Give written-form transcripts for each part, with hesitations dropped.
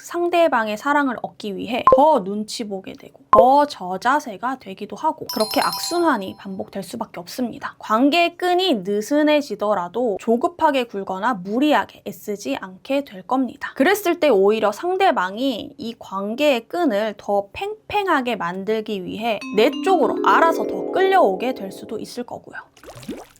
상대방의 사랑을 얻기 위해 더 눈치 보게 되고 더 저자세가 되기도 하고 그렇게 악순환이 반복될 수밖에 없습니다. 관계의 끈이 느슨해지더라도 조급하게 굴거나 무리하게 애쓰지 않게 될 겁니다. 그랬을 때 오히려 상대방이 이 관계의 끈을 더 팽팽하게 만들기 위해 내 쪽으로 알아서 더 끌려오게 될 수도 있을 거고요.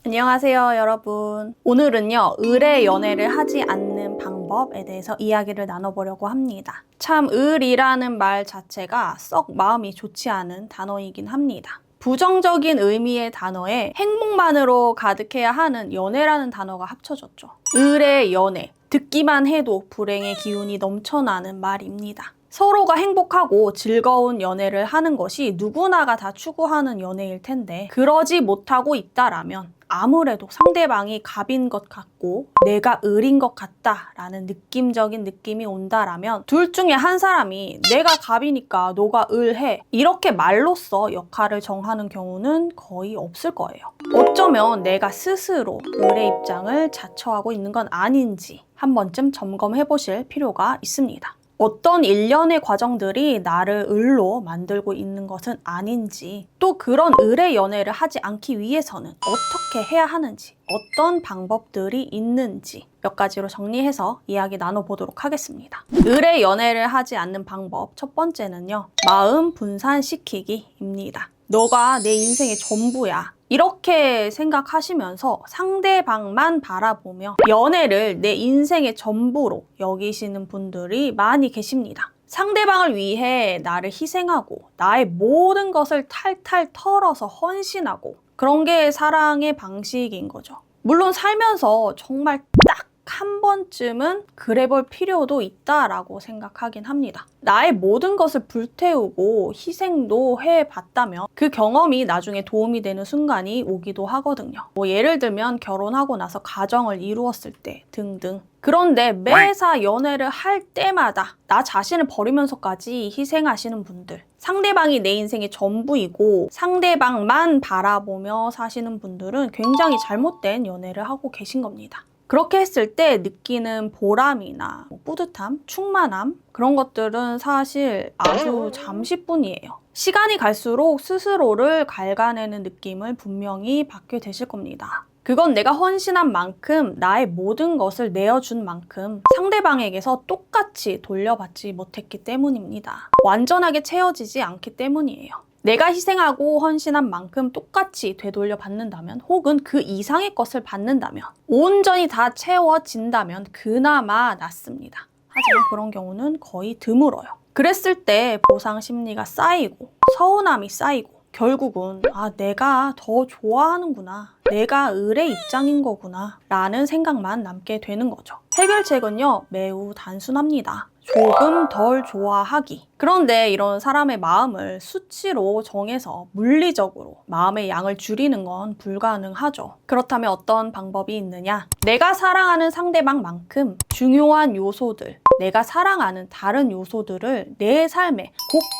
안녕하세요, 여러분. 오늘은요, 의뢰 연애를 하지 않는 방법에 대해서 이야기를 나눠보려고 합니다. 참 의리라는 말 자체가 썩 마음이 좋지 않은 단어이긴 합니다. 부정적인 의미의 단어에 행복만으로 가득해야 하는 연애라는 단어가 합쳐졌죠. 의뢰 연애, 듣기만 해도 불행의 기운이 넘쳐나는 말입니다. 서로가 행복하고 즐거운 연애를 하는 것이 누구나가 다 추구하는 연애일 텐데 그러지 못하고 있다라면 아무래도 상대방이 갑인 것 같고 내가 을인 것 같다라는 느낌적인 느낌이 온다라면 둘 중에 한 사람이 내가 갑이니까 너가 을해 이렇게 말로써 역할을 정하는 경우는 거의 없을 거예요. 어쩌면 내가 스스로 을의 입장을 자처하고 있는 건 아닌지 한 번쯤 점검해 보실 필요가 있습니다. 어떤 일련의 과정들이 나를 을로 만들고 있는 것은 아닌지 또 그런 을의 연애를 하지 않기 위해서는 어떻게 해야 하는지 어떤 방법들이 있는지 몇 가지로 정리해서 이야기 나눠보도록 하겠습니다. 을의 연애를 하지 않는 방법 첫 번째는요. 마음 분산시키기입니다. 너가 내 인생의 전부야. 이렇게 생각하시면서 상대방만 바라보며 연애를 내 인생의 전부로 여기시는 분들이 많이 계십니다. 상대방을 위해 나를 희생하고 나의 모든 것을 탈탈 털어서 헌신하고 그런 게 사랑의 방식인 거죠. 물론 살면서 정말 딱 한 번쯤은 그래볼 필요도 있다라고 생각하긴 합니다. 나의 모든 것을 불태우고 희생도 해봤다면 그 경험이 나중에 도움이 되는 순간이 오기도 하거든요. 예를 들면 결혼하고 나서 가정을 이루었을 때 등등. 그런데 매사 연애를 할 때마다 나 자신을 버리면서까지 희생하시는 분들, 상대방이 내 인생의 전부이고 상대방만 바라보며 사시는 분들은 굉장히 잘못된 연애를 하고 계신 겁니다. 그렇게 했을 때 느끼는 보람이나 뿌듯함, 충만함 그런 것들은 사실 아주 잠시뿐이에요. 시간이 갈수록 스스로를 갉아내는 느낌을 분명히 받게 되실 겁니다. 그건 내가 헌신한 만큼 나의 모든 것을 내어준 만큼 상대방에게서 똑같이 돌려받지 못했기 때문입니다. 완전하게 채워지지 않기 때문이에요. 내가 희생하고 헌신한 만큼 똑같이 되돌려 받는다면 혹은 그 이상의 것을 받는다면 온전히 다 채워진다면 그나마 낫습니다. 하지만 그런 경우는 거의 드물어요. 그랬을 때 보상 심리가 쌓이고 서운함이 쌓이고 결국은 내가 더 좋아하는구나. 내가 을의 입장인 거구나. 라는 생각만 남게 되는 거죠. 해결책은요. 매우 단순합니다. 조금 덜 좋아하기. 그런데 이런 사람의 마음을 수치로 정해서 물리적으로 마음의 양을 줄이는 건 불가능하죠. 그렇다면 어떤 방법이 있느냐? 내가 사랑하는 상대방만큼 중요한 요소들, 내가 사랑하는 다른 요소들을 내 삶의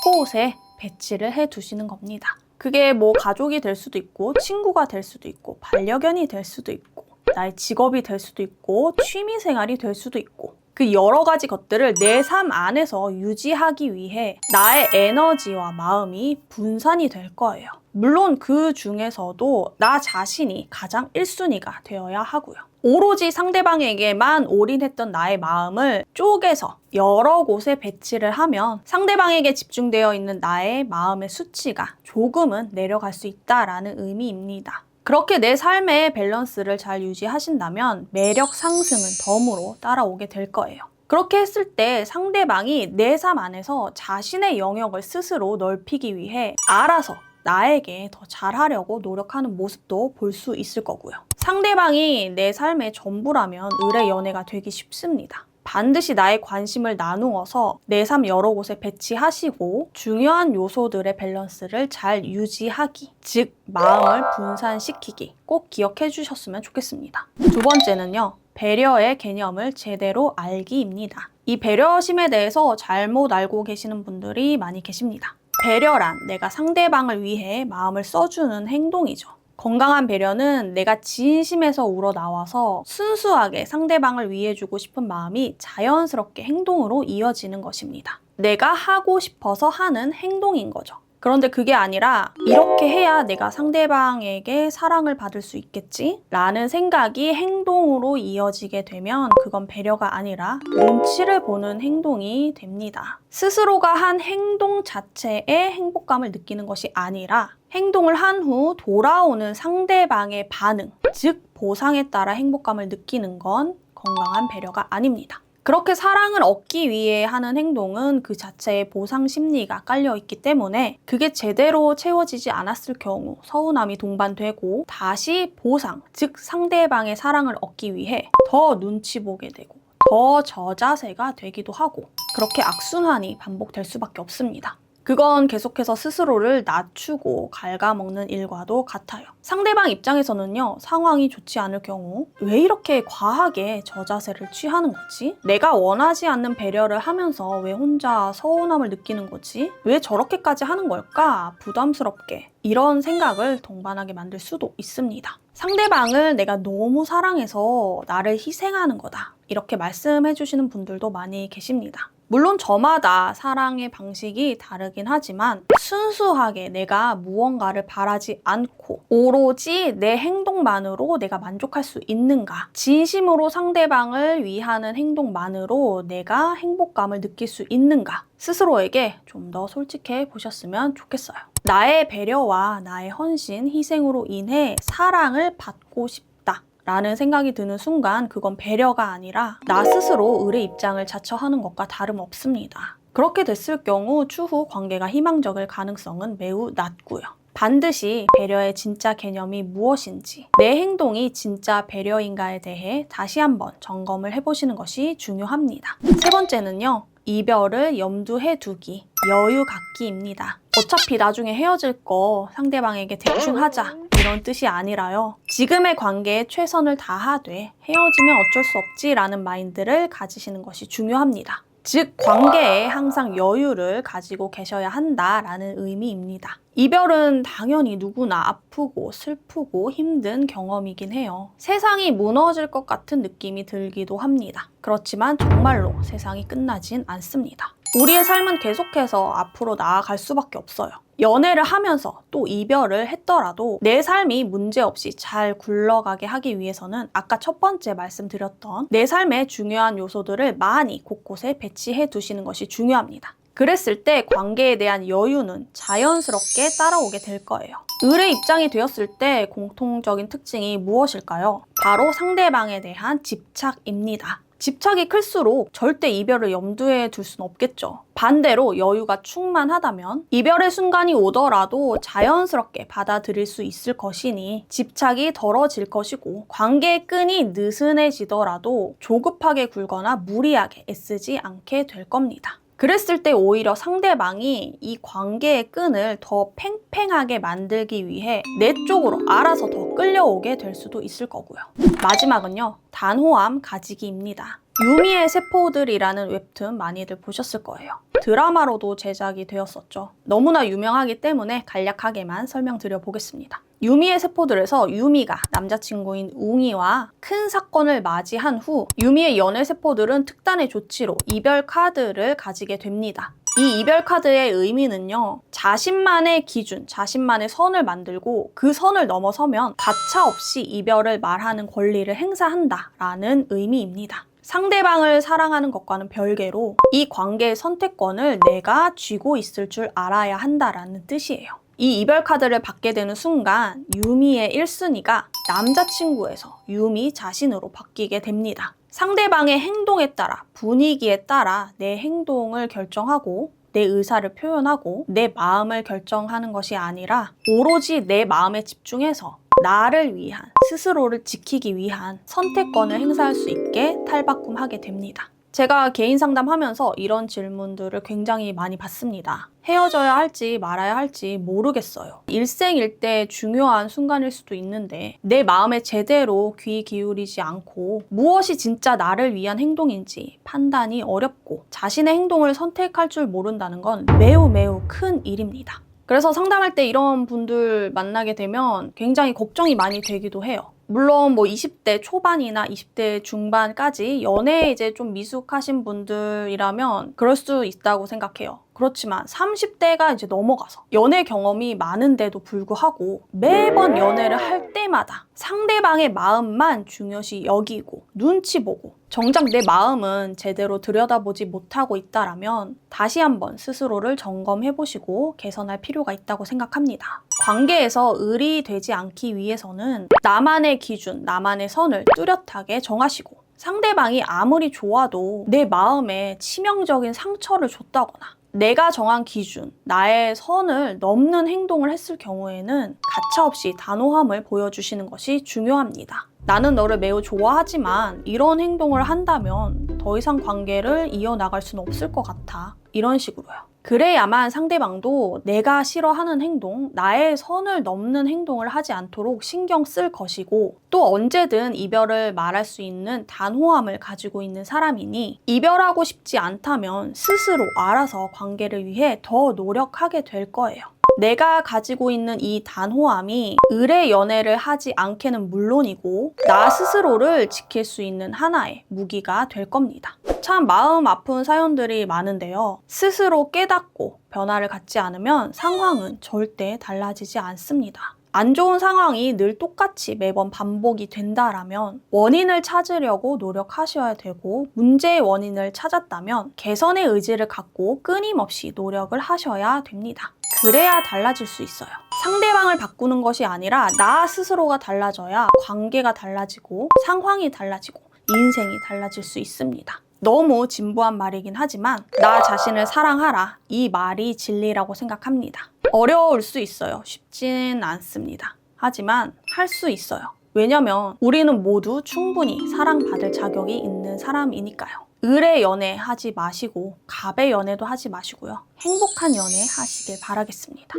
곳곳에 배치를 해 두시는 겁니다. 그게 가족이 될 수도 있고 친구가 될 수도 있고 반려견이 될 수도 있고 나의 직업이 될 수도 있고 취미생활이 될 수도 있고 그 여러 가지 것들을 내 삶 안에서 유지하기 위해 나의 에너지와 마음이 분산이 될 거예요. 물론 그 중에서도 나 자신이 가장 1순위가 되어야 하고요. 오로지 상대방에게만 올인했던 나의 마음을 쪼개서 여러 곳에 배치를 하면 상대방에게 집중되어 있는 나의 마음의 수치가 조금은 내려갈 수 있다라는 의미입니다. 그렇게 내 삶의 밸런스를 잘 유지하신다면 매력 상승은 덤으로 따라오게 될 거예요. 그렇게 했을 때 상대방이 내 삶 안에서 자신의 영역을 스스로 넓히기 위해 알아서 나에게 더 잘하려고 노력하는 모습도 볼 수 있을 거고요. 상대방이 내 삶의 전부라면 을의 연애가 되기 쉽습니다. 반드시 나의 관심을 나누어서 내 삶 여러 곳에 배치하시고 중요한 요소들의 밸런스를 잘 유지하기, 즉 마음을 분산시키기 꼭 기억해 주셨으면 좋겠습니다. 두 번째는요. 배려의 개념을 제대로 알기입니다. 이 배려심에 대해서 잘못 알고 계시는 분들이 많이 계십니다. 배려란 내가 상대방을 위해 마음을 써주는 행동이죠. 건강한 배려는 내가 진심에서 우러나와서 순수하게 상대방을 위해주고 싶은 마음이 자연스럽게 행동으로 이어지는 것입니다. 내가 하고 싶어서 하는 행동인 거죠. 그런데 그게 아니라 이렇게 해야 내가 상대방에게 사랑을 받을 수 있겠지? 라는 생각이 행동으로 이어지게 되면 그건 배려가 아니라 눈치를 보는 행동이 됩니다. 스스로가 한 행동 자체에 행복감을 느끼는 것이 아니라 행동을 한 후 돌아오는 상대방의 반응, 즉 보상에 따라 행복감을 느끼는 건 건강한 배려가 아닙니다. 그렇게 사랑을 얻기 위해 하는 행동은 그 자체에 보상 심리가 깔려 있기 때문에 그게 제대로 채워지지 않았을 경우 서운함이 동반되고 다시 보상, 즉 상대방의 사랑을 얻기 위해 더 눈치 보게 되고 더 저자세가 되기도 하고 그렇게 악순환이 반복될 수밖에 없습니다. 그건 계속해서 스스로를 낮추고 갉아먹는 일과도 같아요. 상대방 입장에서는요, 상황이 좋지 않을 경우 왜 이렇게 과하게 저자세를 취하는 거지? 내가 원하지 않는 배려를 하면서 왜 혼자 서운함을 느끼는 거지? 왜 저렇게까지 하는 걸까? 부담스럽게. 이런 생각을 동반하게 만들 수도 있습니다. 상대방을 내가 너무 사랑해서 나를 희생하는 거다. 이렇게 말씀해 주시는 분들도 많이 계십니다. 물론 저마다 사랑의 방식이 다르긴 하지만 순수하게 내가 무언가를 바라지 않고 오로지 내 행동만으로 내가 만족할 수 있는가? 진심으로 상대방을 위하는 행동만으로 내가 행복감을 느낄 수 있는가? 스스로에게 좀 더 솔직해 보셨으면 좋겠어요. 나의 배려와 나의 헌신, 희생으로 인해 사랑을 받고 싶다 라는 생각이 드는 순간 그건 배려가 아니라 나 스스로 을의 입장을 자처하는 것과 다름없습니다. 그렇게 됐을 경우 추후 관계가 희망적일 가능성은 매우 낮고요. 반드시 배려의 진짜 개념이 무엇인지, 내 행동이 진짜 배려인가에 대해 다시 한번 점검을 해보시는 것이 중요합니다. 세 번째는요, 이별을 염두에 두기, 여유 갖기입니다. 어차피 나중에 헤어질 거 상대방에게 대충 하자 이런 뜻이 아니라요. 지금의 관계에 최선을 다하되 헤어지면 어쩔 수 없지라는 마인드를 가지시는 것이 중요합니다. 즉 관계에 항상 여유를 가지고 계셔야 한다라는 의미입니다. 이별은 당연히 누구나 아프고 슬프고 힘든 경험이긴 해요. 세상이 무너질 것 같은 느낌이 들기도 합니다. 그렇지만 정말로 세상이 끝나진 않습니다. 우리의 삶은 계속해서 앞으로 나아갈 수밖에 없어요. 연애를 하면서 또 이별을 했더라도 내 삶이 문제없이 잘 굴러가게 하기 위해서는 아까 첫 번째 말씀드렸던 내 삶의 중요한 요소들을 많이 곳곳에 배치해 두시는 것이 중요합니다. 그랬을 때 관계에 대한 여유는 자연스럽게 따라오게 될 거예요. 을의 입장이 되었을 때 공통적인 특징이 무엇일까요? 바로 상대방에 대한 집착입니다. 집착이 클수록 절대 이별을 염두에 둘 수는 없겠죠. 반대로 여유가 충만하다면 이별의 순간이 오더라도 자연스럽게 받아들일 수 있을 것이니 집착이 덜어질 것이고 관계의 끈이 느슨해지더라도 조급하게 굴거나 무리하게 애쓰지 않게 될 겁니다. 그랬을 때 오히려 상대방이 이 관계의 끈을 더 팽팽하게 만들기 위해 내 쪽으로 알아서 더 끌려오게 될 수도 있을 거고요. 마지막은요, 단호함 가지기입니다. 유미의 세포들이라는 웹툰 많이들 보셨을 거예요. 드라마로도 제작이 되었었죠. 너무나 유명하기 때문에 간략하게만 설명드려 보겠습니다. 유미의 세포들에서 유미가 남자친구인 웅이와 큰 사건을 맞이한 후 유미의 연애 세포들은 특단의 조치로 이별 카드를 가지게 됩니다. 이 이별 카드의 의미는요, 자신만의 기준, 자신만의 선을 만들고 그 선을 넘어서면 가차없이 이별을 말하는 권리를 행사한다라는 의미입니다. 상대방을 사랑하는 것과는 별개로 이 관계의 선택권을 내가 쥐고 있을 줄 알아야 한다라는 뜻이에요. 이 이별 카드를 받게 되는 순간 유미의 1순위가 남자친구에서 유미 자신으로 바뀌게 됩니다. 상대방의 행동에 따라, 분위기에 따라 내 행동을 결정하고 내 의사를 표현하고 내 마음을 결정하는 것이 아니라 오로지 내 마음에 집중해서 나를 위한, 스스로를 지키기 위한 선택권을 행사할 수 있게 탈바꿈하게 됩니다. 제가 개인 상담하면서 이런 질문들을 굉장히 많이 받습니다. 헤어져야 할지 말아야 할지 모르겠어요. 일생일대 중요한 순간일 수도 있는데 내 마음에 제대로 귀 기울이지 않고 무엇이 진짜 나를 위한 행동인지 판단이 어렵고 자신의 행동을 선택할 줄 모른다는 건 매우 큰 일입니다. 그래서 상담할 때 이런 분들 만나게 되면 굉장히 걱정이 많이 되기도 해요. 물론 뭐 20대 초반이나 20대 중반까지 연애에 이제 좀 미숙하신 분들이라면 그럴 수 있다고 생각해요. 그렇지만 30대가 이제 넘어가서 연애 경험이 많은데도 불구하고 매번 연애를 할 때마다 상대방의 마음만 중요시 여기고 눈치 보고 정작 내 마음은 제대로 들여다보지 못하고 있다라면 다시 한번 스스로를 점검해보시고 개선할 필요가 있다고 생각합니다. 관계에서 을이 되지 않기 위해서는 나만의 기준, 나만의 선을 뚜렷하게 정하시고 상대방이 아무리 좋아도 내 마음에 치명적인 상처를 줬다거나 내가 정한 기준, 나의 선을 넘는 행동을 했을 경우에는 가차없이 단호함을 보여주시는 것이 중요합니다. 나는 너를 매우 좋아하지만 이런 행동을 한다면 더 이상 관계를 이어나갈 수는 없을 것 같아. 이런 식으로요. 그래야만 상대방도 내가 싫어하는 행동, 나의 선을 넘는 행동을 하지 않도록 신경 쓸 것이고 또 언제든 이별을 말할 수 있는 단호함을 가지고 있는 사람이니 이별하고 싶지 않다면 스스로 알아서 관계를 위해 더 노력하게 될 거예요. 내가 가지고 있는 이 단호함이 을의 연애를 하지 않게는 물론이고 나 스스로를 지킬 수 있는 하나의 무기가 될 겁니다. 참 마음 아픈 사연들이 많은데요. 스스로 깨닫고 변화를 갖지 않으면 상황은 절대 달라지지 않습니다. 안 좋은 상황이 늘 똑같이 매번 반복이 된다라면 원인을 찾으려고 노력하셔야 되고 문제의 원인을 찾았다면 개선의 의지를 갖고 끊임없이 노력을 하셔야 됩니다. 그래야 달라질 수 있어요. 상대방을 바꾸는 것이 아니라 나 스스로가 달라져야 관계가 달라지고 상황이 달라지고 인생이 달라질 수 있습니다. 너무 진부한 말이긴 하지만 나 자신을 사랑하라. 이 말이 진리라고 생각합니다. 어려울 수 있어요. 쉽진 않습니다. 하지만 할 수 있어요. 왜냐면 우리는 모두 충분히 사랑받을 자격이 있는 사람이니까요. 을의 연애 하지 마시고 갑의 연애도 하지 마시고요. 행복한 연애 하시길 바라겠습니다.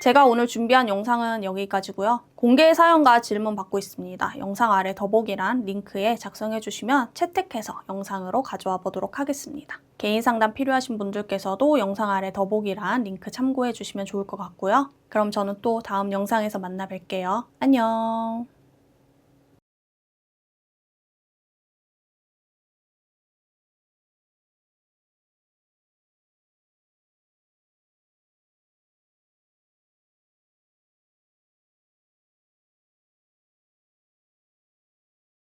제가 오늘 준비한 영상은 여기까지고요. 공개 사연과 질문 받고 있습니다. 영상 아래 더보기란 링크에 작성해 주시면 채택해서 영상으로 가져와 보도록 하겠습니다. 개인 상담 필요하신 분들께서도 영상 아래 더보기란 링크 참고해 주시면 좋을 것 같고요. 그럼 저는 또 다음 영상에서 만나 뵐게요. 안녕.